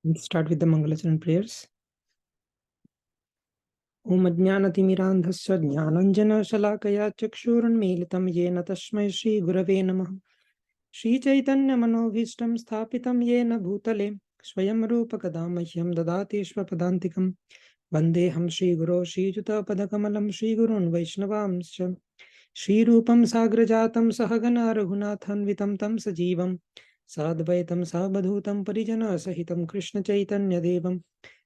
Let's start with the Mangalacharan prayers. Om Ajnanatimirandhasya Jnananjana Shalakaya Chakshurunmilitam Yena Tasmai Shri Gurave Namah Shri Chaitanya Manobhishtam Sthapitam Yena Bhutale Swayam Rupa Kadamahyam Dadati Swapadantikam Vandeham Shri Guru Shri Juta Padakamalam Shri Gurun Vaishnavamscha Shri Rupam Sagrajatam Sahagana Raghunathan Vitam Tam Sajivam Sadvaitam Sabadhutam Parijana Sahitam Krishna Chaitanya Devam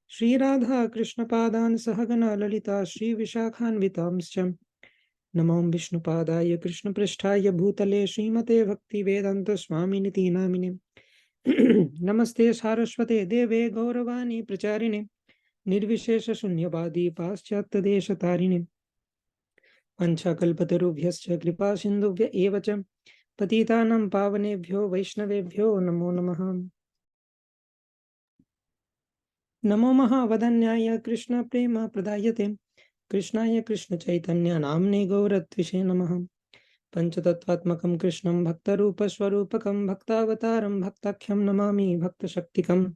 Shri Radha Krishna Padan Sahagana Lalita Shri Vishakhan Vitamscha Namam Vishnu Padaya Krishna Pristhaya Bhutale Srimate Bhakti Vedanta Swami Niti Namine Namaste Saraswate Deve Gauravani Pracharine Nirvishesha Shunyavadi Paschatya Desha Tarine Panchakalpatarubhyascha Kripa Sindhuvya Evacha Patitanam Pavanebhyo Vaishnavebhyo Namo Namaha Namo Mahavadanyaya Krishna Prema Pradayate Krishnaya Krishna Chaitanya Namne Gauratvishe Namaha Panchatattvatmakam Krishnam Bhaktarupa Swarupakam Bhaktavataram Bhaktakhyam Namami Bhakta Shaktikam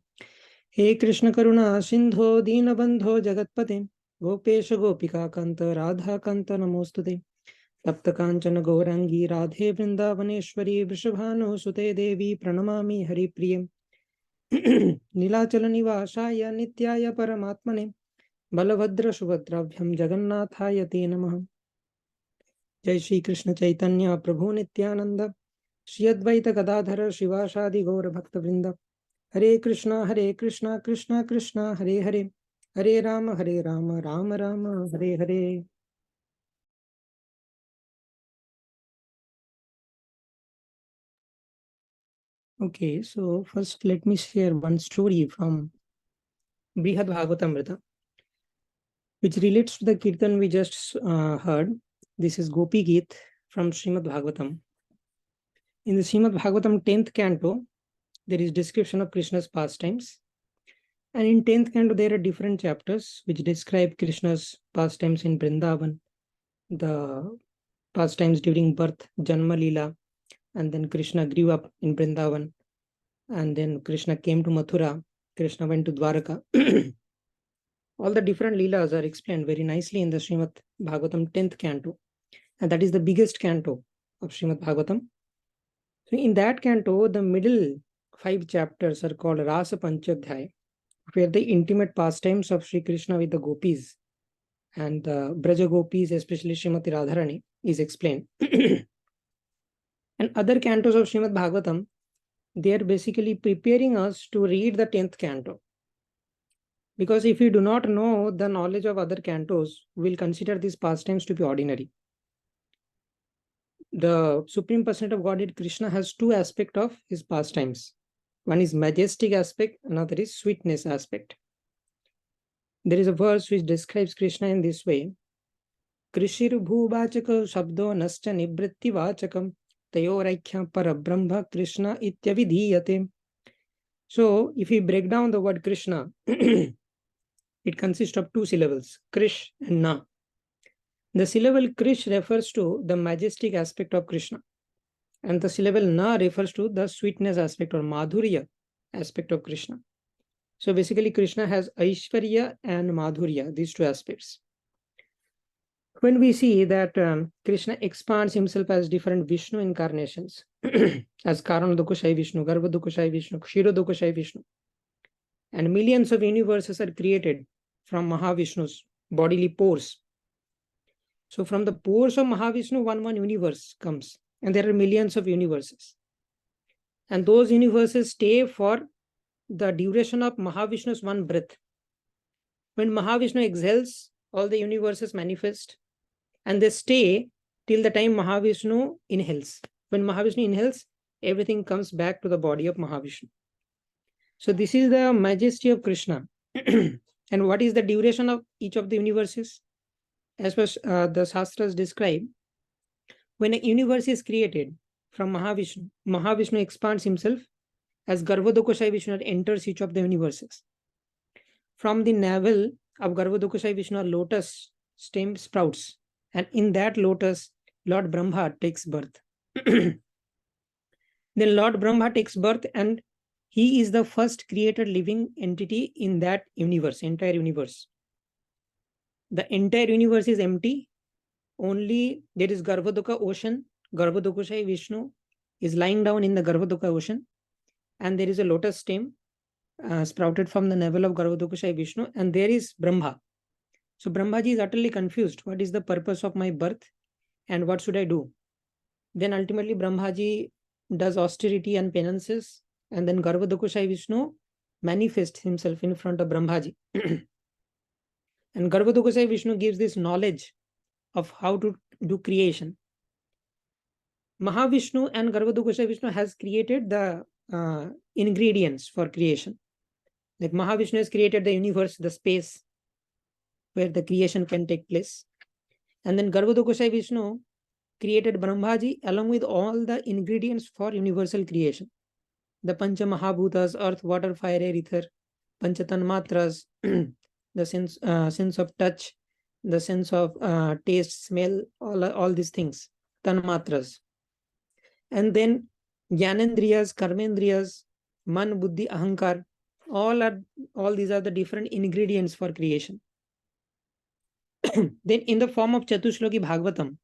He Krishna Karuna Sindho Deenabandho Jagatpate Gopesha Gopika Kanta Radha Kanta Namostute Tapta Kanchana Gaurangi Radhe Vrindavaneshwari Vrishabhanu Sute Devi Pranamami Hari Priyam Nilachala Nivasaya Nityaya Paramatmane Balabhadra Subhadrabhyam Jagannathaaya Te Namaha Jai Shri Krishna Chaitanya Prabhu Nityananda Shri Advaita Gadadhara Shivasadi Gaura Bhakta Vrinda Hare Krishna Krishna Krishna Hare Hare Hare Rama Rama Rama Hare Hare. Okay, so first let me share one story from Brihad Bhagavatamrita, which relates to the Kirtan we just heard. This is Gopi Geet from Srimad Bhagavatam. In the Srimad Bhagavatam 10th canto, there is description of Krishna's pastimes. And in 10th canto, there are different chapters which describe Krishna's pastimes in Vrindavan, the pastimes during birth, Janma Leela, and then Krishna grew up in Vrindavan. And then Krishna came to Mathura, Krishna went to Dwaraka. All the different Leelas are explained very nicely in the Srimad Bhagavatam 10th canto. And that is the biggest canto of Srimad Bhagavatam. So in that canto, the middle 5 chapters are called Rasa Panchadhyaya, where the intimate pastimes of Sri Krishna with the gopis and the Braja gopis, especially Srimati Radharani, is explained. And other cantos of Srimad Bhagavatam, they are basically preparing us to read the 10th canto. Because if we do not know the knowledge of other cantos, we will consider these pastimes to be ordinary. The Supreme Personality of Godhead, Krishna, has 2 aspects of his pastimes. One is majestic aspect, another is sweetness aspect. There is a verse which describes Krishna in this way. Krishir bhuvachaka shabdo nascha nibritti vachakam tayoraikhya parabrahma Krishna ityavidhiyate. So, if we break down the word Krishna, it consists of 2 syllables, Krish and Na. The syllable Krish refers to the majestic aspect of Krishna. And the syllable Na refers to the sweetness aspect or Madhurya aspect of Krishna. So basically Krishna has Aishwarya and Madhurya, these 2 aspects. When we see that Krishna expands himself as different Vishnu incarnations, as Karanadukashai Vishnu, Garbhadukashai Vishnu, Kshirodukashai Vishnu, and millions of universes are created from Mahavishnu's bodily pores. So from the pores of Mahavishnu, one universe comes, and there are millions of universes. And those universes stay for the duration of Mahavishnu's 1 breath. When Mahavishnu exhales, all the universes manifest, and they stay till the time Mahavishnu inhales. When Mahavishnu inhales, everything comes back to the body of Mahavishnu. So this is the majesty of Krishna. And what is the duration of each of the universes? As the Sastras describe, when a universe is created from Mahavishnu, Mahavishnu expands himself as Garbhadukashai Vishnu enters each of the universes. From the navel of Garbhadukashai Vishnu, lotus stem sprouts, and in that lotus, Lord Brahma takes birth. Then Lord Brahma takes birth and He is the first created living entity in that universe, entire universe. The entire universe is empty. Only there is Garbhodaka ocean. Garbhodakashai Vishnu is lying down in the Garbhodaka ocean. And there is a lotus stem sprouted from the navel of Garbhodakashai Vishnu. And there is Brahma. So Brahmaji is utterly confused. What is the purpose of my birth? And what should I do? Then ultimately Brahmaji does austerity and penances. And then Garbhodakashai Vishnu manifests himself in front of Brahmaji. And Garbhodakashai Vishnu gives this knowledge of how to do creation. Mahavishnu and Garbhodakashai Vishnu has created the ingredients for creation. Like Mahavishnu has created the universe, the space where the creation can take place. And then Garbhodakashai Vishnu created Brahmaji along with all the ingredients for universal creation. The Pancha Mahabhutas, earth, water, fire, air, ether, Pancha Tanmatras, the sense of touch, the sense of taste, smell, all these things, Tanmatras. And then Jnanendriyas, Karmendriyas, Man, Buddhi, Ahankar, all these are the different ingredients for creation. Then in the form of Chatushloki Bhagavatam,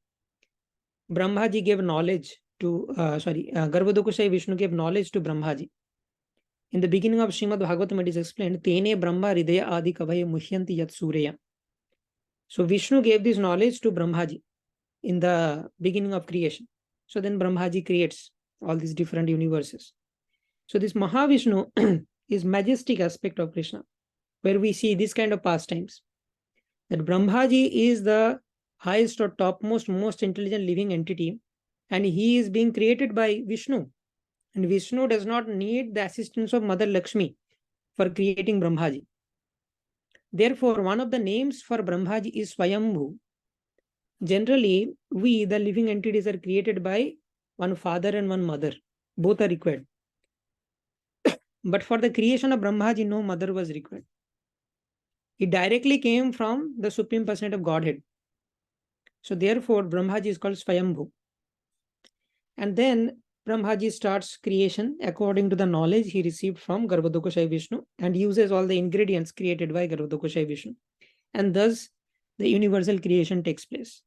Brahmaji gave knowledge to, Garbhodakashai Vishnu gave knowledge to Brahmaji. In the beginning of Srimad Bhagavatam, it is explained, Tene Brahma Hridaya Adi Kavaya Muhyanti Yat Surya. So Vishnu gave this knowledge to Brahmaji in the beginning of creation. So then Brahmaji creates all these different universes. So this Mahavishnu is majestic aspect of Krishna, where we see this kind of pastimes. That Brahmaji is the highest or topmost, most intelligent living entity, and he is being created by Vishnu. And Vishnu does not need the assistance of Mother Lakshmi for creating Brahmaji. Therefore, one of the names for Brahmaji is Swayambhu. Generally, we, the living entities, are created by one father and one mother. Both are required. But for the creation of Brahmaji, no mother was required. It directly came from the Supreme Personality of Godhead. So therefore, Brahmaji is called Swayambhu. And then Brahmaji starts creation according to the knowledge he received from Garbhodakashai Vishnu and uses all the ingredients created by Garbhodakashai Vishnu. And thus, the universal creation takes place.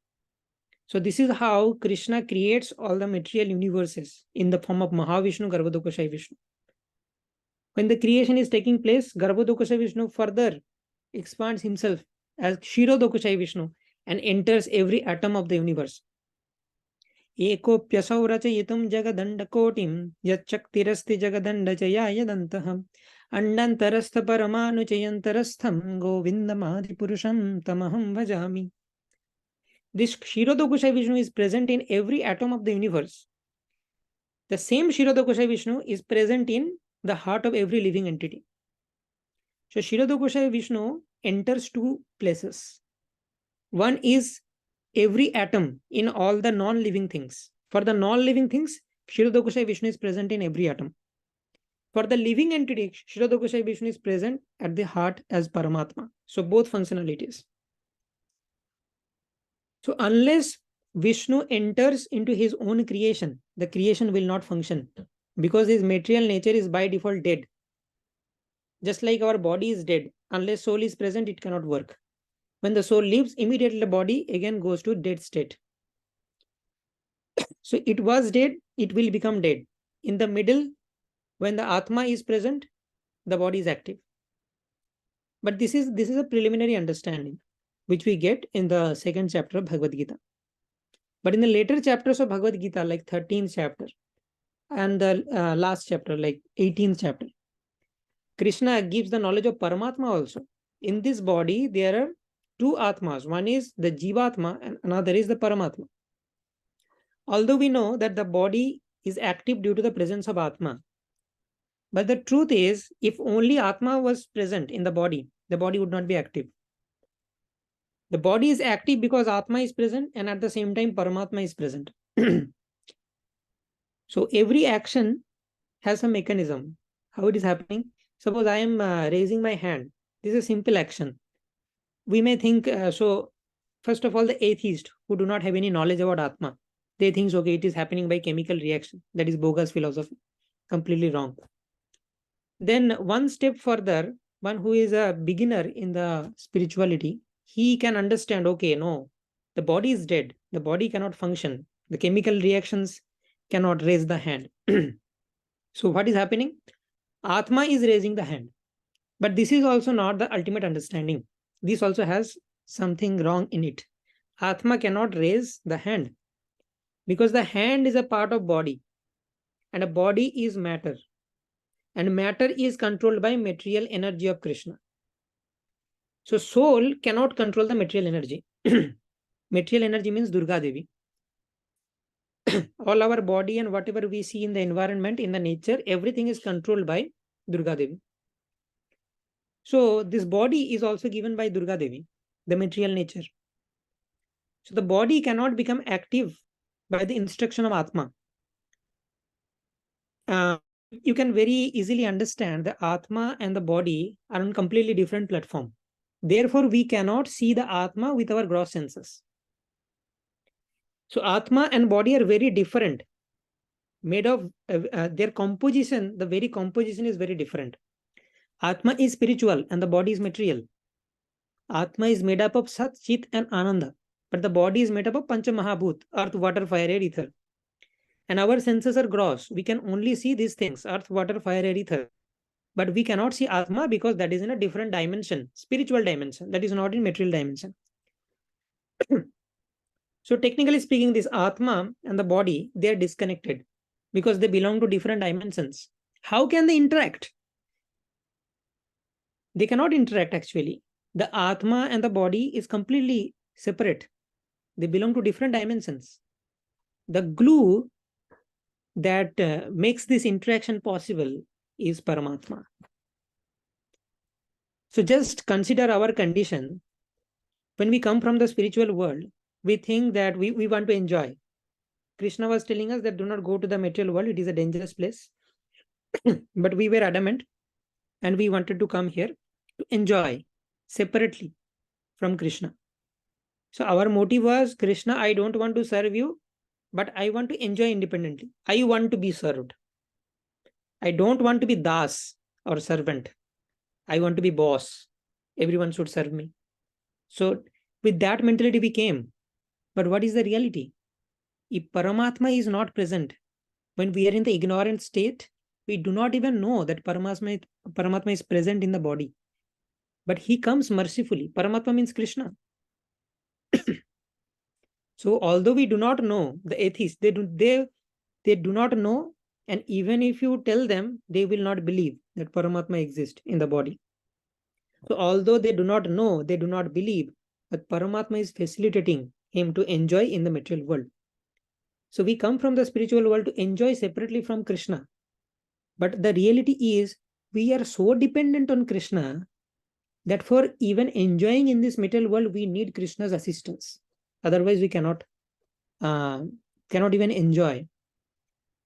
So this is how Krishna creates all the material universes in the form of Mahavishnu, Garbhodakashai Vishnu. When the creation is taking place, Garbhodakashai Vishnu further expands himself as Kshirodakashai Vishnu and enters every atom of the universe. Ekopyasau rachayitum jagadandakotim yachaktirasti jagadandachayayadantaham andantarastha paramanuchayantarastham govindamadi purusham tamaham vajami. This Kshirodakashai Vishnu is present in every atom of the universe. The same Kshirodakashai Vishnu is present in the heart of every living entity. So Kshirodakashai Vishnu enters two places. One is every atom in all the non-living things. For the non-living things, Kshirodakashai Vishnu is present in every atom. For the living entity, Kshirodakashai Vishnu is present at the heart as Paramatma. So both functionalities. So unless Vishnu enters into his own creation, the creation will not function because his material nature is by default dead. Just like our body is dead, unless soul is present, it cannot work. When the soul leaves, immediately the body again goes to dead state. So it was dead, it will become dead. In the middle, when the Atma is present, the body is active. But this is a preliminary understanding, which we get in the second chapter of Bhagavad Gita. But in the later chapters of Bhagavad Gita, like 13th chapter, and the last chapter, like 18th chapter, Krishna gives the knowledge of Paramatma also. In this body, there are two Atmas. One is the Jivatma and another is the Paramatma. Although we know that the body is active due to the presence of Atma, but the truth is, if only Atma was present in the body would not be active. The body is active because Atma is present and at the same time Paramatma is present. So every action has a mechanism. How it is happening? Suppose I am raising my hand. This is a simple action. We may think, so first of all, the atheists who do not have any knowledge about Atma, they think, okay, it is happening by chemical reaction. That is bogus philosophy. Completely wrong. Then one step further, one who is a beginner in the spirituality, he can understand, okay, no, the body is dead. The body cannot function. The chemical reactions cannot raise the hand. So what is happening? Atma is raising the hand. But this is also not the ultimate understanding. This also has something wrong in it. Atma cannot raise the hand because the hand is a part of body and a body is matter. And matter is controlled by material energy of Krishna. So soul cannot control the material energy. Material energy means Durga Devi. All our body and whatever we see in the environment, in the nature, everything is controlled by Durga Devi. So this body is also given by Durga Devi, the material nature. So the body cannot become active by the instruction of Atma. You can very easily understand the Atma and the body are on completely different platform. Therefore, we cannot see the Atma with our gross senses. So Atma and body are very different. Made of their composition, the very composition is very different. Atma is spiritual and the body is material. Atma is made up of Sat, Chit and Ananda. But the body is made up of Pancha Mahabhut, earth, water, fire, air, ether. And our senses are gross. We can only see these things, earth, water, fire, air, ether. But we cannot see Atma because that is in a different dimension, spiritual dimension. That is not in material dimension. So technically speaking, this Atma and the body, they are disconnected because they belong to different dimensions. How can they interact? They cannot interact actually. The Atma and the body is completely separate. They belong to different dimensions. The glue that makes this interaction possible is Paramatma. So just consider our condition. When we come from the spiritual world, we think that we want to enjoy. Krishna was telling us that do not go to the material world. It is a dangerous place. But we were adamant and we wanted to come here to enjoy separately from Krishna. So our motive was, Krishna, I don't want to serve you, but I want to enjoy independently. I want to be served. I don't want to be das or servant. I want to be boss. Everyone should serve me. So with that mentality we came. But what is the reality? If Paramatma is not present, when we are in the ignorant state, we do not even know that Paramatma is present in the body. But he comes mercifully. Paramatma means Krishna. So although we do not know, the atheists, they do not know, and even if you tell them, they will not believe that Paramatma exists in the body. So although they do not know, they do not believe, but Paramatma is facilitating him to enjoy in the material world. So we come from the spiritual world to enjoy separately from Krishna. But the reality is, we are so dependent on Krishna that for even enjoying in this material world, we need Krishna's assistance. Otherwise, we cannot even enjoy.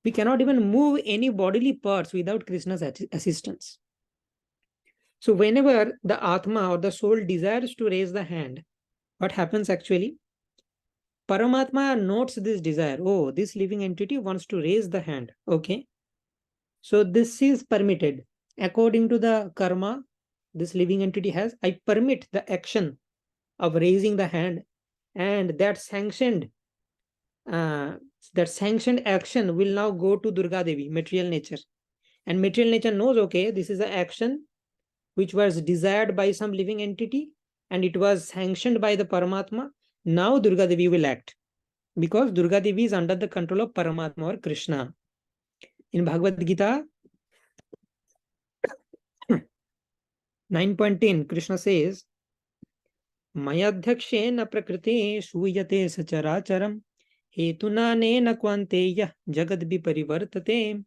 We cannot even move any bodily parts without Krishna's assistance. So whenever the Atma or the soul desires to raise the hand, what happens actually? Paramatma notes this desire. Oh, this living entity wants to raise the hand. Okay. So this is permitted. According to the karma this living entity has, I permit the action of raising the hand, and that sanctioned action will now go to Durga Devi, material nature. And material nature knows, okay, this is an action which was desired by some living entity and it was sanctioned by the Paramatma. Now Durga Devi will act because Durga Devi is under the control of Paramatma or Krishna. In Bhagavad Gita 9.10, Krishna says, Mayadhyakshena prakriti shuyate sacharacharam hetunanena kvanteya jagad viparivartate.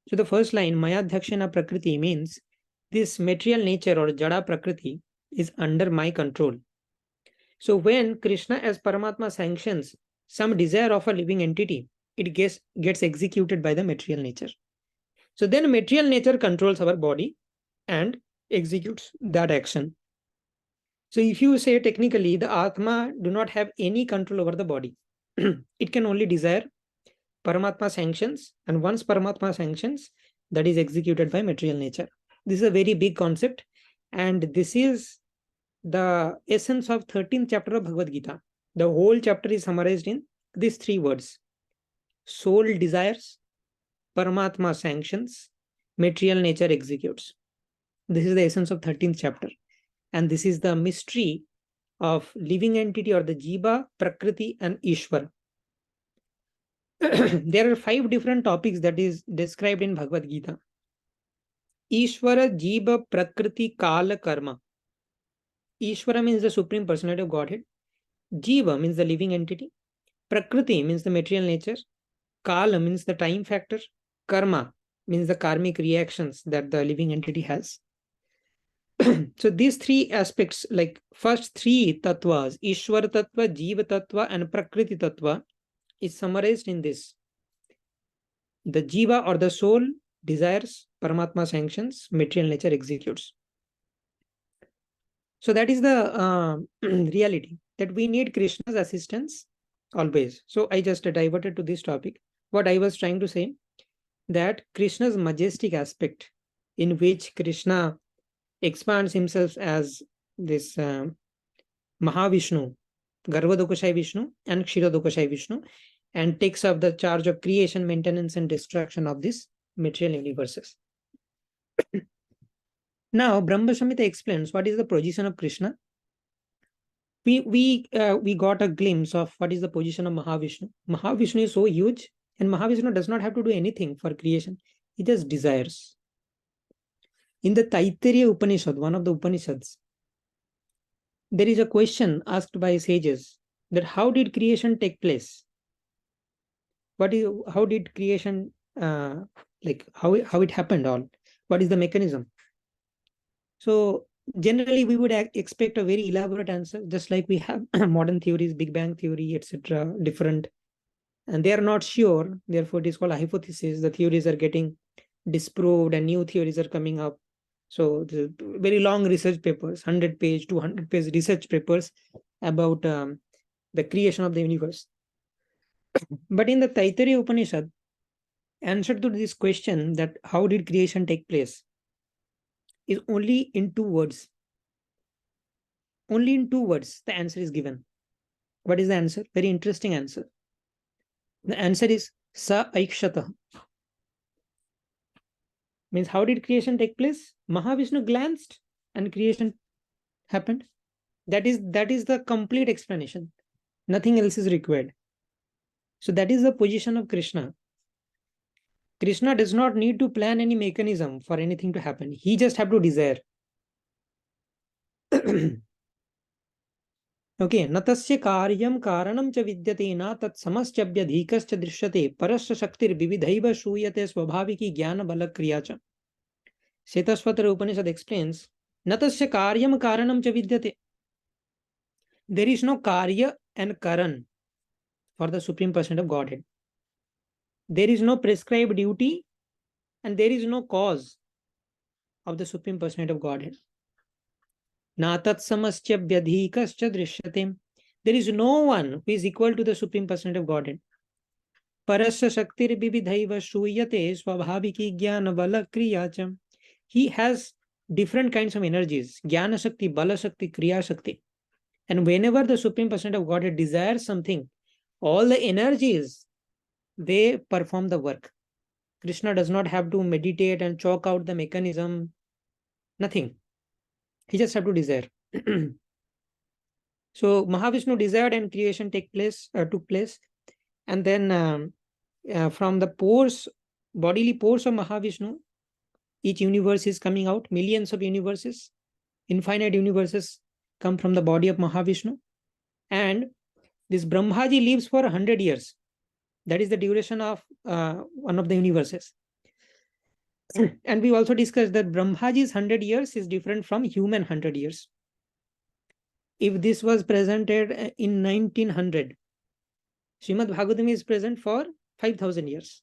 So the first line, Mayadhyakshena prakriti, means this material nature or jada prakriti is under my control. So when Krishna as Paramatma sanctions some desire of a living entity, it gets executed by the material nature. So then material nature controls our body and executes that action. So if you say technically the Atma do not have any control over the body, it can only desire. Paramatma sanctions, and once Paramatma sanctions, that is executed by material nature. This is a very big concept, and this is the essence of 13th chapter of Bhagavad Gita. The whole chapter is summarized in these 3 words: soul desires, Paramatma sanctions, material nature executes. This is the essence of 13th chapter, and this is the mystery of living entity, or the Jiva, Prakriti, and Ishvara. There are 5 different topics that is described in Bhagavad Gita. Ishvara, Jiva, Prakriti, Kala, Karma. Ishvara means the Supreme Personality of Godhead. Jiva means the living entity. Prakriti means the material nature. Kala means the time factor. Karma means the karmic reactions that the living entity has. So these 3 aspects, like first 3 tattvas, Ishvara tattva, Jiva tattva, and Prakriti tattva, is summarized in this. The Jiva, or the soul, desires, Paramatma sanctions, material nature executes. So that is the reality, that we need Krishna's assistance always. So I just diverted to this topic. What I was trying to say, that Krishna's majestic aspect, in which Krishna expands himself as this Mahavishnu, Garvadokashai Vishnu and Kshiradokashai Vishnu, and takes up the charge of creation, maintenance, and destruction of these material universes. Now, Brahma Samhita explains what is the position of Krishna. We got a glimpse of what is the position of Mahavishnu. Mahavishnu is so huge, and Mahavishnu does not have to do anything for creation. He just desires. In the Taittiriya Upanishad, one of the Upanishads, there is a question asked by sages that how did creation take place? How did creation, how it happened all? What is the mechanism? So generally we would expect a very elaborate answer, just like we have modern theories, Big Bang theory, etc., different, and they are not sure. Therefore, it is called a hypothesis. The theories are getting disproved and new theories are coming up. So the very long research papers, 100-page, 200-page research papers about the creation of the universe. But in the Taittiriya Upanishad, answer to this question, that how did creation take place, is only in 2 words. Only in 2 words the answer is given. What is the answer? Very interesting answer. The answer is Sa Aikshata. Means, how did creation take place? Mahavishnu glanced and creation happened. That is the complete explanation. Nothing else is required. So that is the position of Krishna. Krishna does not need to plan any mechanism for anything to happen. He just have to desire. Okay, natasya karyam karanam cha vidyate na tat samaschabyadhikascha drishyate parasya shaktir vividhaiva shuyate swabhaviki jnana bala kriyacha. Shetaswatra Upanishad explains, natasya karyam karanam cha vidyate. There is no karya and karan for the Supreme Person of Godhead. There is no prescribed duty and there is no cause of the Supreme Personality of Godhead. Natat samascha vyadhikascha drishyate. There is no one who is equal to the Supreme Personality of Godhead. Parasya shaktir vividhaiva shuyate swabhaviki jnana bala kriyacha. He has different kinds of energies. Jnana shakti, bala shakti, kriya shakti. And whenever the Supreme Personality of Godhead desires something, all the energies, they perform the work. Krishna does not have to meditate and chalk out the mechanism. Nothing. He just have to desire. So Mahavishnu desired and creation took place. And then from the pores, bodily pores of Mahavishnu, each universe is coming out. Millions of universes, infinite universes come from the body of Mahavishnu. And this Brahmaji lives for 100 years. That is the duration of one of the universes. And we also discussed that Brahmaji's 100 years is different from human 100 years. If this was presented in 1900, Srimad Bhagavatam is present for 5,000 years.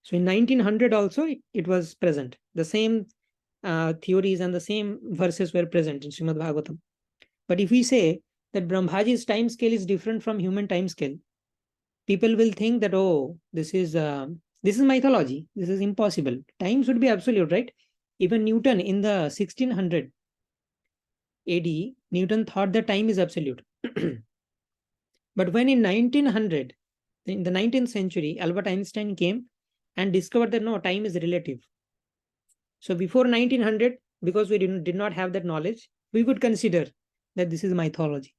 So in 1900 also it was present. The same theories and the same verses were present in Srimad Bhagavatam. But if we say that Brahmaji's time scale is different from human time scale, people will think that, oh, this is mythology. This is impossible. Time should be absolute, right? Even Newton in the 1600 AD, Newton thought that time is absolute. But when in 1900, in the 19th century, Albert Einstein came and discovered that no, time is relative. So before 1900, because we did not have that knowledge, we would consider that this is mythology.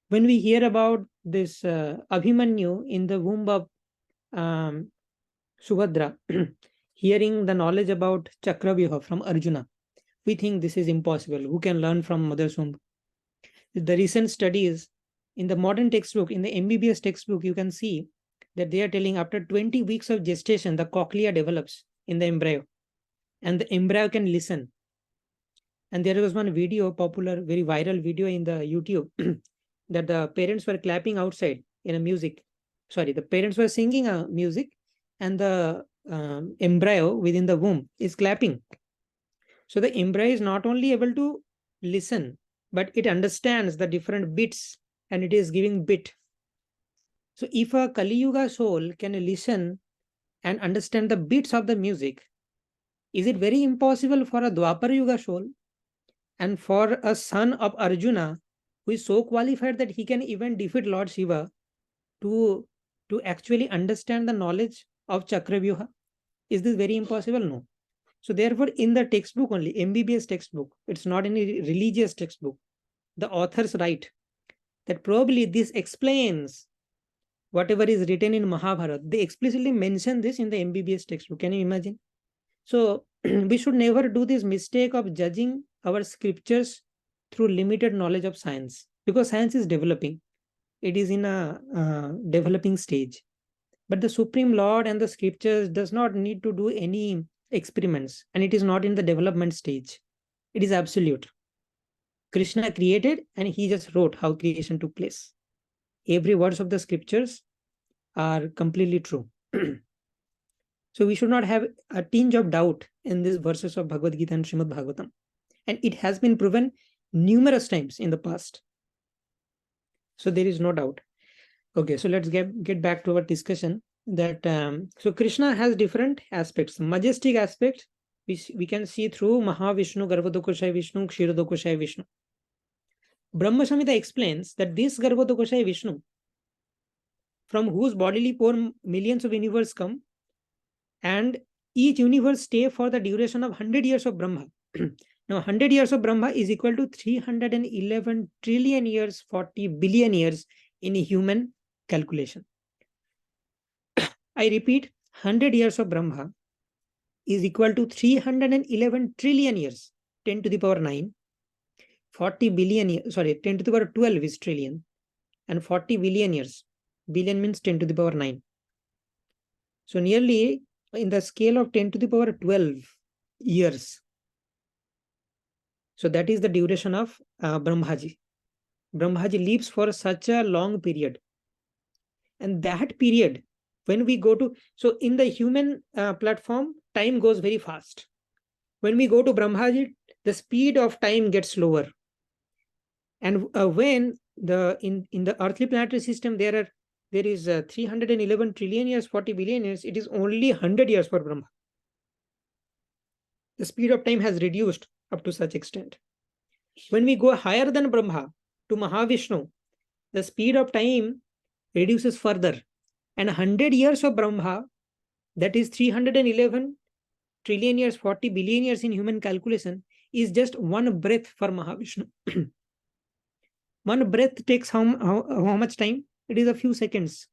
When we hear about this Abhimanyu in the womb of Subhadra, hearing the knowledge about Chakravyuha from Arjuna, we think this is impossible. Who can learn from mother's womb? The recent studies in the modern textbook, in the MBBS textbook, you can see that they are telling after 20 weeks of gestation, the cochlea develops in the embryo and the embryo can listen. And there was one video, popular, very viral video in the YouTube that the parents were clapping outside in a music. Sorry, the parents were singing a music and the embryo within the womb is clapping. So the embryo is not only able to listen, but it understands the different bits and it is giving bit. So if a Kali Yuga soul can listen and understand the bits of the music, is it very impossible for a Dwapar Yuga soul and for a son of Arjuna who is so qualified that he can even defeat Lord Shiva to actually understand the knowledge of Chakravyuha? Is this very impossible? No. So therefore, in the textbook only, MBBS textbook, it's not any religious textbook, the authors write that probably this explains whatever is written in Mahabharata. They explicitly mention this in the MBBS textbook. Can you imagine? So we should never do this mistake of judging our scriptures through limited knowledge of science, because science is developing. It is in a developing stage. But the Supreme Lord and the scriptures does not need to do any experiments, and it is not in the development stage. It is absolute. Krishna created and he just wrote how creation took place. Every words of the scriptures are completely true. So we should not have a tinge of doubt in these verses of Bhagavad Gita and Srimad Bhagavatam. And it has been proven numerous times in the past. So there is no doubt. Okay, so let's get back to our discussion. That so Krishna has different aspects. Majestic aspect we can see through Mahavishnu, Garbhodakoshayi Vishnu, Kshirodakoshayi Vishnu. Brahma Samhita explains that this Garbhodakoshayi Vishnu, from whose bodily pore millions of universes come, and each universe stay for the duration of 100 years of Brahma. Now 100 years of Brahma is equal to 311 trillion years, 40 billion years in a human calculation. I repeat, 100 years of Brahma is equal to 311 trillion years, 10 to the power 9, 40 billion years, sorry, 10 to the power 12 is trillion, and 40 billion years. Billion means 10 to the power 9. So nearly in the scale of 10 to the power 12 years. So that is the duration of Brahmaji. Brahmaji lives for such a long period. And that period, when we go to, so in the human platform, time goes very fast. When we go to Brahmaji, the speed of time gets slower. And when in the earthly planetary system, there is 311 trillion years, 40 billion years, it is only 100 years for Brahma. The speed of time has reduced up to such extent. When we go higher than Brahma to Mahavishnu, the speed of time reduces further. And 100 years of Brahma, that is 311 trillion years, 40 billion years in human calculation, is just one breath for Mahavishnu. One breath takes how much time? It is a few seconds.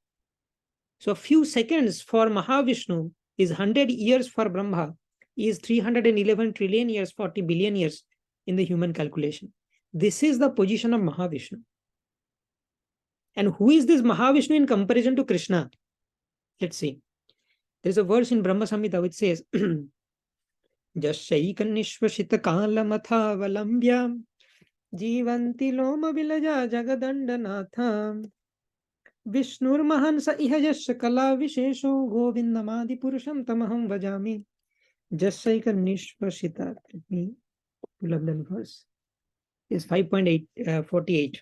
So a few seconds for Mahavishnu is 100 years for Brahma, is 311 trillion years, 40 billion years in the human calculation. This is the position of Mahavishnu. And who is this Mahavishnu in comparison to Krishna? Let's see. There's a verse in Brahma Samhita which says, Jashaika nishvashita kala matha valambya jivanti loma vilaja jagadandanatha Vishnur mahansa ihajasya kala vishesho govindamadi purusham tamaham vajami. Jashaika nishvashita. Let me pull up that verse. Is 5.48.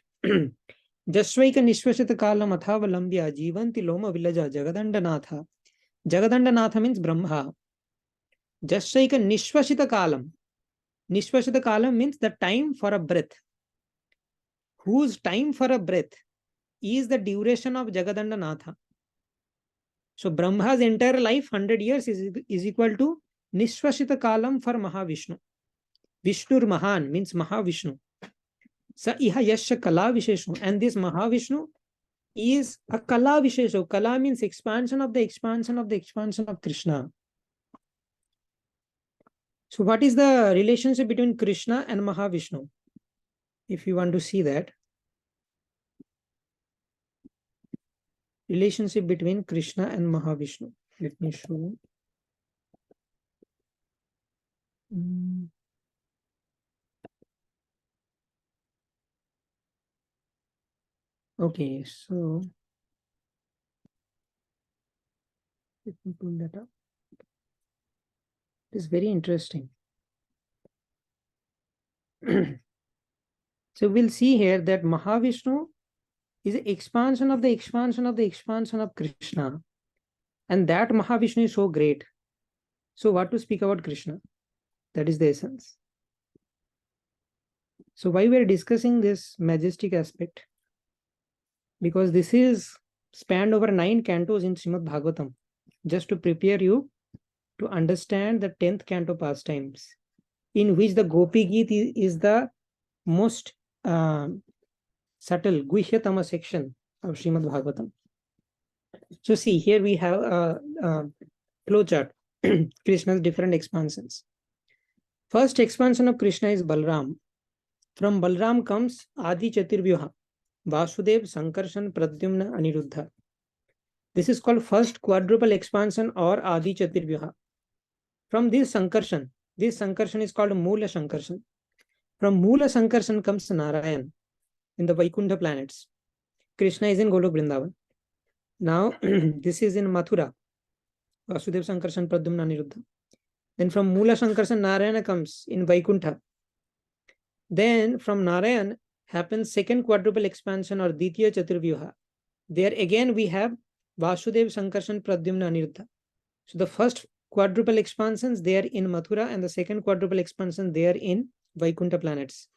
Jasvaika nishvashita kala mathavalambya jivanti loma villaja jagadandanatha. Jagadandanatha means Brahma. Just like a Nishvashita Kalam. Nishvashita Kalam means the time for a breath. Whose time for a breath is the duration of Jagadanda Natha. So Brahma's entire life, 100 years, is equal to Nishvashita Kalam for Mahavishnu. Vishnur Mahan means Mahavishnu. Sa iha yasha kala visheshu. And this Mahavishnu is a kala visheshu. Kala means expansion of the expansion of the expansion of Krishna. So what is the relationship between Krishna and Mahavishnu? If you want to see that. Relationship between Krishna and Mahavishnu. Let me show. Okay, so let me pull that up. It is very interesting. So we'll see here that Mahavishnu is the expansion of the expansion of the expansion of Krishna. And that Mahavishnu is so great. So what to speak about Krishna? That is the essence. So why we are discussing this majestic aspect? Because this is spanned over 9 cantos in Srimad Bhagavatam, just to prepare you to understand the 10th canto pastimes, in which the Gopi Geet is the most subtle, Guhyatama section of Srimad Bhagavatam. So see, here we have a flowchart, Krishna's different expansions. First expansion of Krishna is Balram. From Balram comes Adi Chaturvyuha, Vasudev, Sankarshan, Pradyumna, Aniruddha. This is called first quadruple expansion or Adi Chaturvyuha. From this Sankarshan is called Moola Sankarshan. From Moola Sankarshan comes Narayan in the Vaikuntha planets. Krishna is in Golok Vrindavan. Now, this is in Mathura. Vasudev, Sankarshan, Pradyumna, Aniruddha. Then from Moola Sankarshan, Narayana comes in Vaikuntha. Then from Narayan happens second quadruple expansion or Ditya Chaturvyuha. There again we have Vasudev, Sankarshan, Pradyumna, Aniruddha. So the first quadruple expansions they are in Mathura and the second quadruple expansion they are in Vaikuntha planets.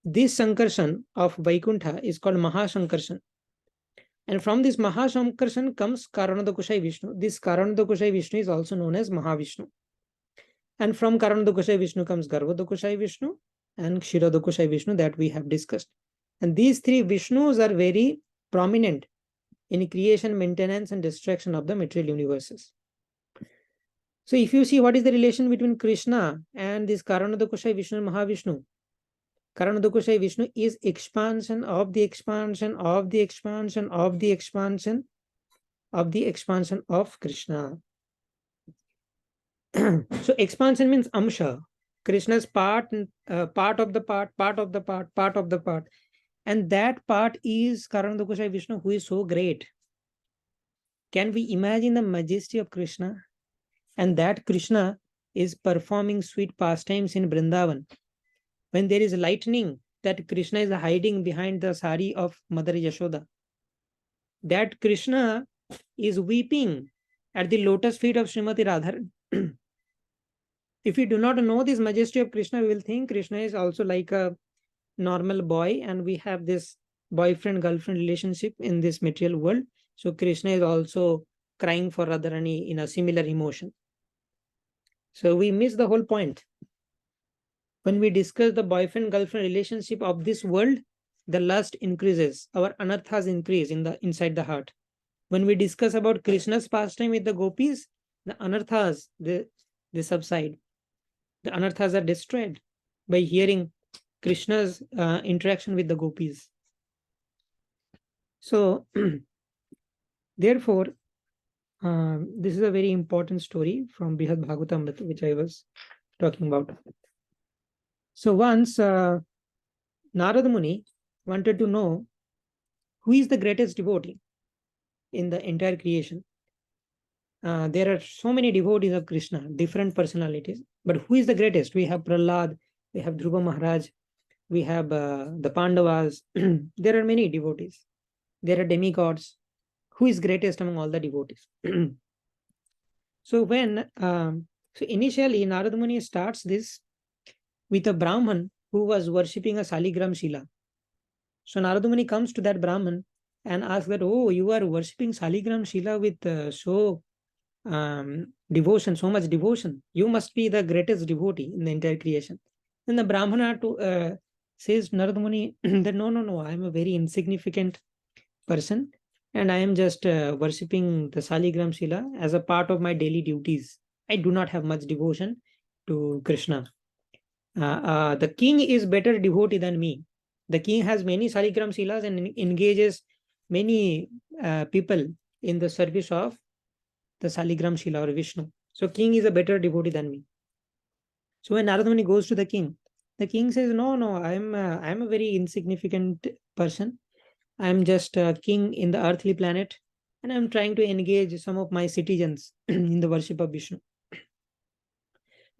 This Sankarshan of Vaikuntha is called Mahasankarshan. And from this Mahasankarshan comes Karanadakushai Vishnu. This Karanadakushai Vishnu is also known as Mahavishnu. And from Karanadakushai Vishnu comes Garvadakushai Vishnu and Kshiradakushai Vishnu that we have discussed. And these three Vishnus are very prominent in creation, maintenance, and destruction of the material universes. So if you see what is the relation between Krishna and this Karanadakushai Vishnu and Mahavishnu, Karanadakushai Vishnu is expansion of the expansion of the expansion of the expansion of the expansion of Krishna. So expansion means amsha. Krishna's part of the part, part of the part, part of the part. And that part is Karanadakushai Vishnu, who is so great. Can we imagine the majesty of Krishna? And that Krishna is performing sweet pastimes in Vrindavan. When there is lightning, that Krishna is hiding behind the sari of Mother Yashoda. That Krishna is weeping at the lotus feet of Srimati Radharan. If we do not know this majesty of Krishna, we will think Krishna is also like a normal boy and we have this boyfriend-girlfriend relationship in this material world. So Krishna is also crying for Radharani in a similar emotion. So we miss the whole point. When we discuss the boyfriend-girlfriend relationship of this world, the lust increases, our anarthas increase inside the heart. When we discuss about Krishna's pastime with the gopis, the anarthas, they subside. The anarthas are destroyed by hearing Krishna's interaction with the gopis. So, therefore, this is a very important story from Brihad Bhagavatam, which I was talking about. So once Narada Muni wanted to know who is the greatest devotee in the entire creation. There are so many devotees of Krishna, different personalities. But who is the greatest? We have Prahlad, we have Dhruva Maharaj, we have the Pandavas. There are many devotees. There are demigods. Who is greatest among all the devotees? So when So initially, Narad Muni starts this with a Brahman who was worshipping a Saligram Shila. So Narad Muni comes to that Brahman and asks that, oh, you are worshipping Saligram Shila with devotion, so much devotion. You must be the greatest devotee in the entire creation. Then the Brahmana says, Narad Muni, that no, I am a very insignificant person and I am just worshipping the Saligram Shila as a part of my daily duties. I do not have much devotion to Krishna. The king is better devotee than me. The king has many Saligram Shilas and engages many people in the service of the Saligram Shila or Vishnu. So king is a better devotee than me. So when Narad Muni goes to the king says, no, I am a very insignificant person. I am just a king in the earthly planet, and I am trying to engage some of my citizens in the worship of Vishnu.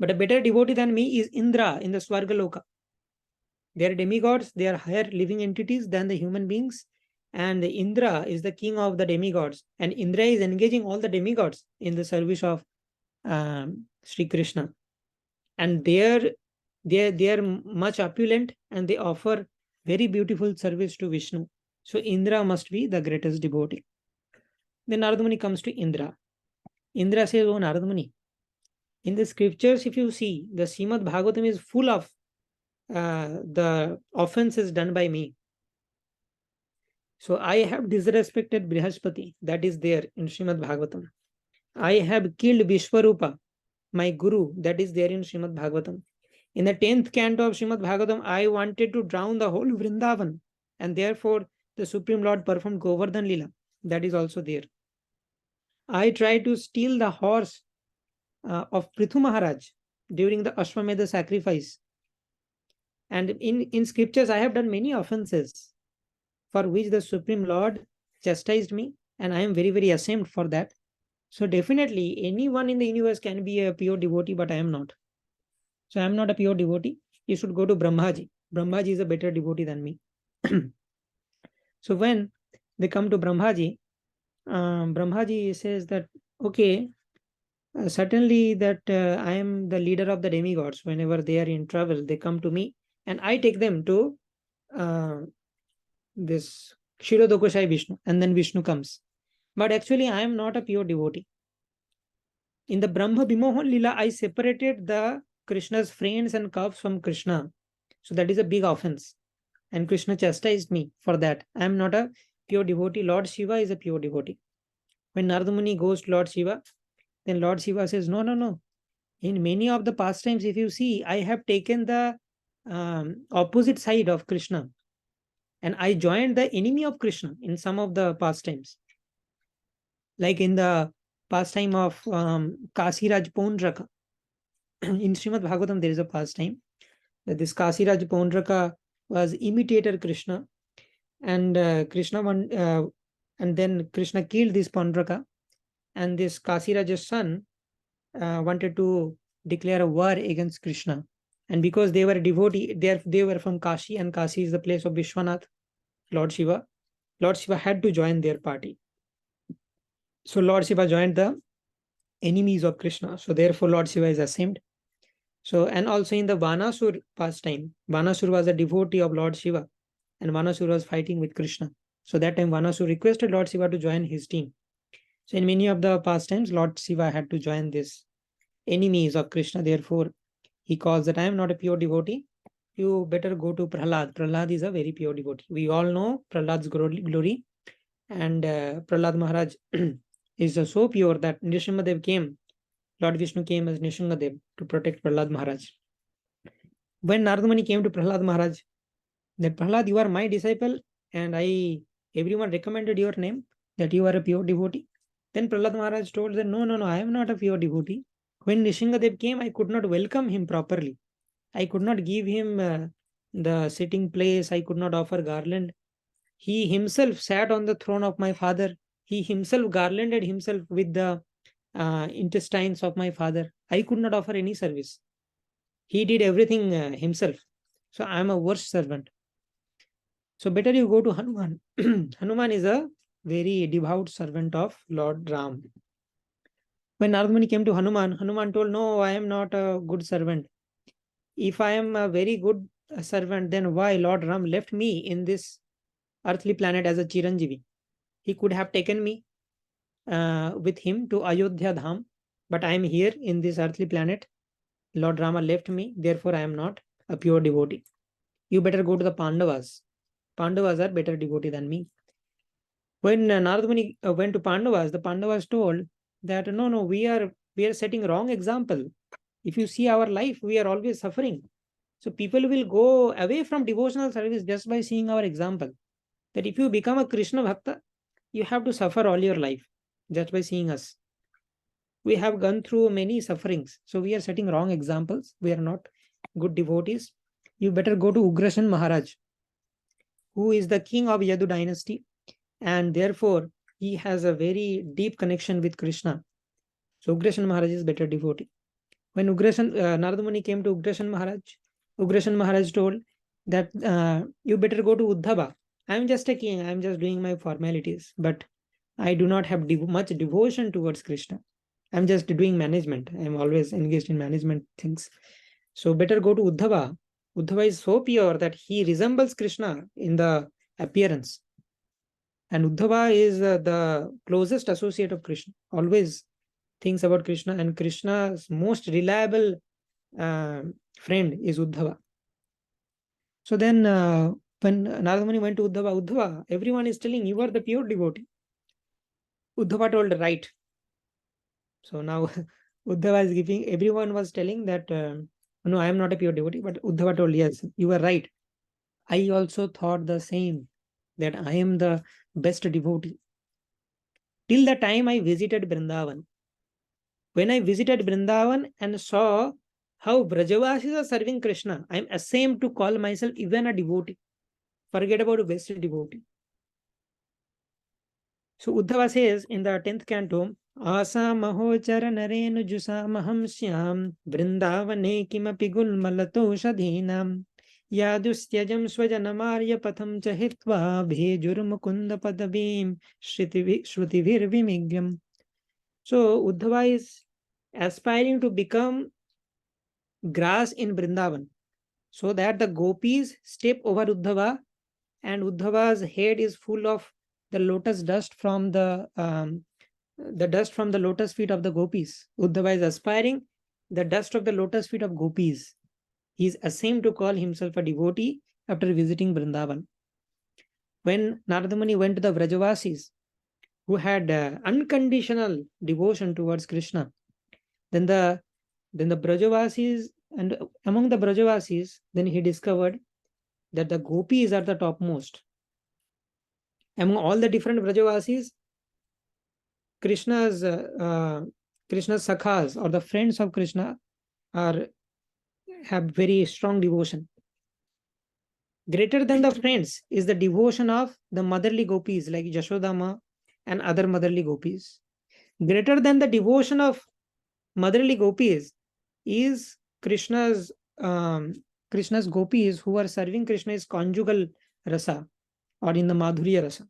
But a better devotee than me is Indra in the Swargaloka. They are demigods, they are higher living entities than the human beings. And Indra is the king of the demigods. And Indra is engaging all the demigods in the service of Sri Krishna. And they are much opulent and they offer very beautiful service to Vishnu. So Indra must be the greatest devotee. Then Narad Muni comes to Indra. Indra says, oh Narad Muni, in the scriptures, if you see, the Srimad Bhagavatam is full of the offenses done by me. So I have disrespected Brihaspati, that is there in Srimad Bhagavatam. I have killed Vishwarupa, my guru, that is there in Srimad Bhagavatam. In the 10th canto of Srimad Bhagavatam, I wanted to drown the whole Vrindavan, and therefore the Supreme Lord performed Govardhan Lila. That is also there. I tried to steal the horse of Prithu Maharaj during the Ashwamedha sacrifice. And in scriptures, I have done many offenses for which the Supreme Lord chastised me, and I am very, very ashamed for that. So definitely anyone in the universe can be a pure devotee, but I am not. So I am not a pure devotee. You should go to Brahmaji. Brahmaji is a better devotee than me. So when they come to Brahmaji, Brahmaji says that, okay, certainly that I am the leader of the demigods. Whenever they are in trouble, they come to me and I take them to this Kshirodokoshai Vishnu, and then Vishnu comes. But actually, I am not a pure devotee. In the Brahma Bimohan Lila, I separated the Krishna's friends and cubs from Krishna. So that is a big offense. And Krishna chastised me for that. I am not a pure devotee. Lord Shiva is a pure devotee. When Narada Muni goes to Lord Shiva, then Lord Shiva says, no. In many of the pastimes, if you see, I have taken the opposite side of Krishna. And I joined the enemy of Krishna in some of the pastimes. Like in the pastime of Kasiraj Pondraka. In Srimad Bhagavatam, there is a pastime that this Kasiraj Pondraka was imitator Krishna. And and then Krishna killed this Pondraka. And this Kasiraj's son wanted to declare a war against Krishna. And because they were a devotee, they were from Kashi, and Kashi is the place of Vishwanath, Lord Shiva. Lord Shiva had to join their party. So Lord Shiva joined the enemies of Krishna. So therefore Lord Shiva is ashamed. So, and also in the Vanasur pastime, Vanasur was a devotee of Lord Shiva, and Vanasur was fighting with Krishna. So that time Vanasur requested Lord Shiva to join his team. So in many of the pastimes, Lord Shiva had to join this enemies of Krishna. Therefore, he calls that I am not a pure devotee. You better go to Prahlad. Prahlad is a very pure devotee. We all know Prahlad's glory. And Prahlad Maharaj is so pure that Nrsimhadev came. Lord Vishnu came as Nrsimhadev to protect Prahlad Maharaj. When Narada Muni came to Prahlad Maharaj, that Prahlad, you are my disciple, and everyone recommended your name, that you are a pure devotee. Then Prahlad Maharaj told that no, I am not a pure devotee. When Nrsimhadev came, I could not welcome him properly. I could not give him the sitting place. I could not offer garland. He himself sat on the throne of my father. He himself garlanded himself with the intestines of my father. I could not offer any service. He did everything himself. So I am a worse servant. So better you go to Hanuman. Hanuman is a very devout servant of Lord Ram. When Narada Muni came to Hanuman, Hanuman told, no, I am not a good servant. If I am a very good servant, then why Lord Ram left me in this earthly planet as a Chiranjeevi? He could have taken me with him to Ayodhya Dham, but I am here in this earthly planet. Lord Rama left me, therefore I am not a pure devotee. You better go to the Pandavas. Pandavas are better devotee than me. When Narada Muni went to Pandavas, the Pandavas told that no, we are setting wrong example. If you see our life, we are always suffering. So people will go away from devotional service just by seeing our example. That if you become a Krishna Bhakta, you have to suffer all your life just by seeing us. We have gone through many sufferings. So we are setting wrong examples. We are not good devotees. You better go to Ugrasen Maharaj, who is the king of Yadu dynasty. And therefore, he has a very deep connection with Krishna. So Ugrasen Maharaj is better devotee. When Narada Muni came to Ugrasen Maharaj told that you better go to Uddhava. I am just a king. I am just doing my formalities. But I do not have much devotion towards Krishna. I am just doing management. I am always engaged in management things. So better go to Uddhava. Uddhava is so pure that he resembles Krishna in the appearance. And Uddhava is the closest associate of Krishna. Always thinks about Krishna, and Krishna's most reliable friend is Uddhava. So then when Narada Muni went to Uddhava, everyone is telling, you are the pure devotee. Uddhava told, right. So now Uddhava is giving, everyone was telling that, no, I am not a pure devotee, but Uddhava told, yes, you are right. I also thought the same, that I am the best devotee. Till the time I visited Vrindavan. When I visited Vrindavan and saw how Brajavasis are serving Krishna, I am ashamed to call myself even a devotee. Forget about a best devotee. So Uddhava says in the 10th canto, Asamaho charanarenu jusamaham syam Vrindavane kimapi gulmalato shadhinam Yadustyajam swajanamarya patham chahitva bhejurmukunda padavim shrutivir vimigyam. So Uddhava is aspiring to become grass in Vrindavan, so that the gopis step over Uddhava, and Uddhava's head is full of the lotus dust from the dust from the lotus feet of the gopis. Uddhava is aspiring the dust of the lotus feet of gopis. He is ashamed to call himself a devotee after visiting Vrindavan. When Narada Muni went to the Vrajavasis, who had unconditional devotion towards Krishna, then the Brajavasis, and among the Brajavasis, then he discovered that the gopis are the topmost. Among all the different Brajavasis, Krishna's sakhas, or the friends of Krishna, have very strong devotion. Greater than the friends is the devotion of the motherly gopis like Jashodama and other motherly gopis. Greater than the devotion of motherly gopis is Krishna's gopis who are serving Krishna is conjugal rasa, or in the Madhurya rasa.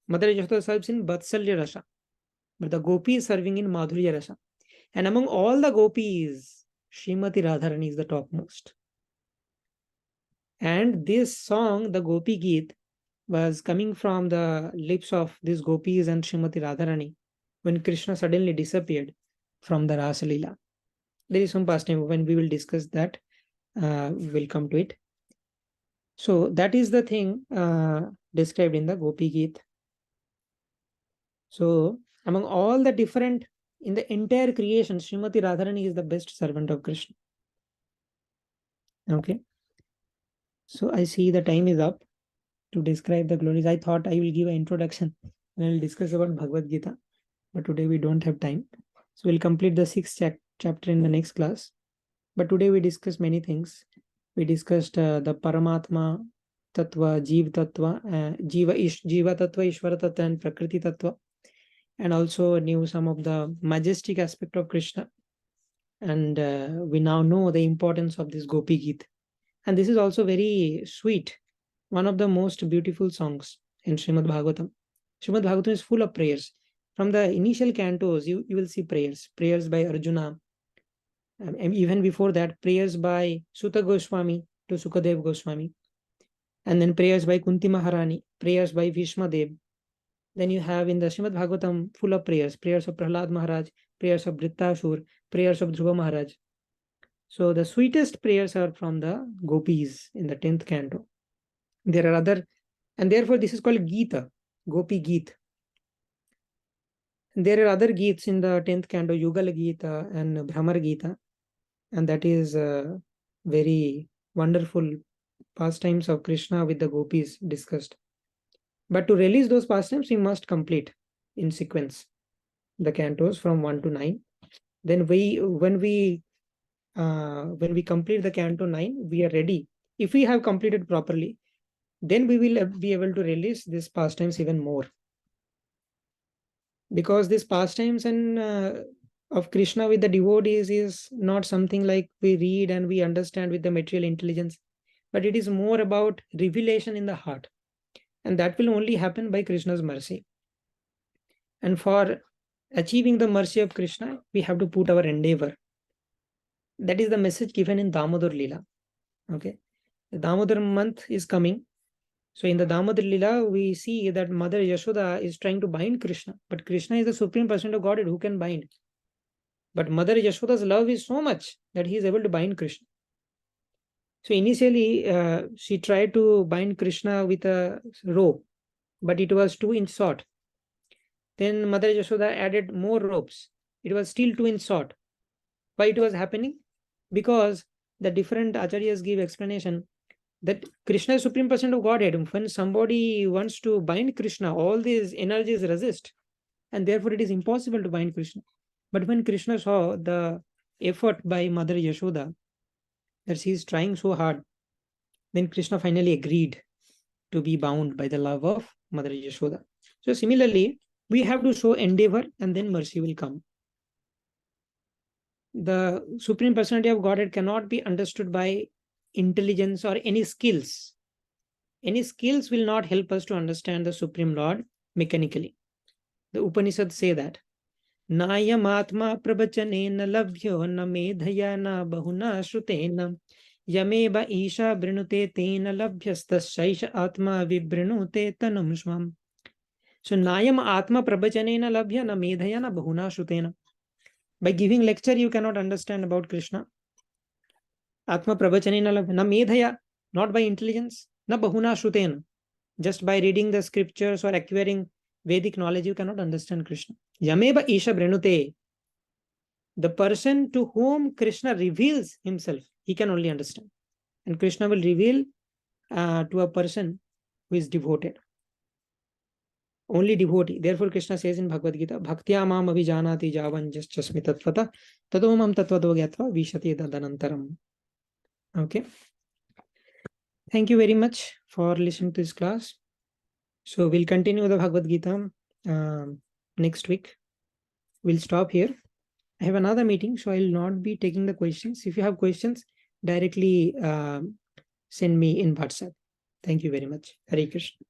Mother Yashoda serves in Vatsalya rasa, but the gopi is serving in Madhurya rasa. And among all the gopis, Srimati Radharani is the topmost. And this song, the Gopi Geet, was coming from the lips of these gopis and Srimati Radharani when Krishna suddenly disappeared from the Rasa Leela. There is some past time when we will discuss that. We will come to it. So that is the thing described in the Gopi Geet. So among all the different, in the entire creation, Srimati Radharani is the best servant of Krishna. Okay. So I see the time is up to describe the glories. I thought I will give an introduction and I will discuss about Bhagavad Gita. But today we don't have time. So we'll complete the 6th chapter in the next class. But today we discussed many things. We discussed the Paramatma Tattva, Jiva Tattva, Jiva Tattva, Ishvara Tattva, and Prakriti Tattva. And also knew some of the majestic aspect of Krishna. And we now know the importance of this Gopi Geet. And this is also very sweet. One of the most beautiful songs in Srimad Bhagavatam. Srimad Bhagavatam is full of prayers. from the initial cantos, you will see prayers by Arjuna. And even before that, prayers by Sutta Goswami to Sukadev Goswami. And then prayers by Kunti Maharani, prayers by Bhishmadev. Then you have in the Srimad Bhagavatam full of prayers of Prahlad Maharaj, prayers of Dhritarashur, prayers of Dhruva Maharaj. So the sweetest prayers are from the gopis in the 10th canto. There are other, and therefore this is called Gita, Gopi Geet. There are other Geets in the 10th canto, Yugal Gita and Brahmar Gita, and that is very wonderful pastimes of Krishna with the gopis discussed. But to release those pastimes, we must complete in sequence the cantos from 1 to 9. Then when we complete the canto 9, we are ready. If we have completed properly, then we will be able to release these pastimes even more. Because this pastimes and of Krishna with the devotees is not something like we read and we understand with the material intelligence, but it is more about revelation in the heart. And that will only happen by Krishna's mercy. And for achieving the mercy of Krishna, we have to put our endeavor. That is the message given in Damodar Leela. Okay, the Damodar month is coming. So in the Damodar Leela, we see that Mother Yashoda is trying to bind Krishna. But Krishna is the Supreme Person of Godhead who can bind. But Mother Yashoda's love is so much that he is able to bind Krishna. So initially, she tried to bind Krishna with a rope, but it was 2 inch short. Then Mother Yashoda added more ropes. It was still 2 inch short. Why it was happening? Because the different acharyas give explanation that Krishna is Supreme Person of Godhead. When somebody wants to bind Krishna, all these energies resist, and therefore it is impossible to bind Krishna. But when Krishna saw the effort by Mother Yashoda, that she is trying so hard, then Krishna finally agreed to be bound by the love of Mother Yashoda. So similarly, we have to show endeavor and then mercy will come. The Supreme Personality of Godhead cannot be understood by intelligence or any skills. Any skills will not help us to understand the Supreme Lord mechanically. The Upanishads say that Nayam atma prabachanena labhyo na medhaya na bahuna shrutena yameba isha brinute tena labhyastashaisha atma vibrinute tanam swam. So Nayam atma prabachanena labhya na medhaya na bahuna shrutena. By giving lecture, you cannot understand about Krishna. Atma prabachanena labhya na medhaya, not by intelligence, na bahuna shrutena. Just by reading the scriptures or acquiring Vedic knowledge, you cannot understand Krishna. Yameba isha brinute. The person to whom Krishna reveals himself, he can only understand. And Krishna will reveal to a person who is devoted. Only devotee. Therefore, Krishna says in Bhagavad Gita, Bhaktya mam abhijanati javanjaschasmi tatvata tato mam tatvado gyatva vishati tadanantaram. Okay. Thank you very much for listening to this class. So we'll continue the Bhagavad Gita next week. We'll stop here. I have another meeting, so I will not be taking the questions. If you have questions, directly send me in WhatsApp. Thank you very much. Hare Krishna.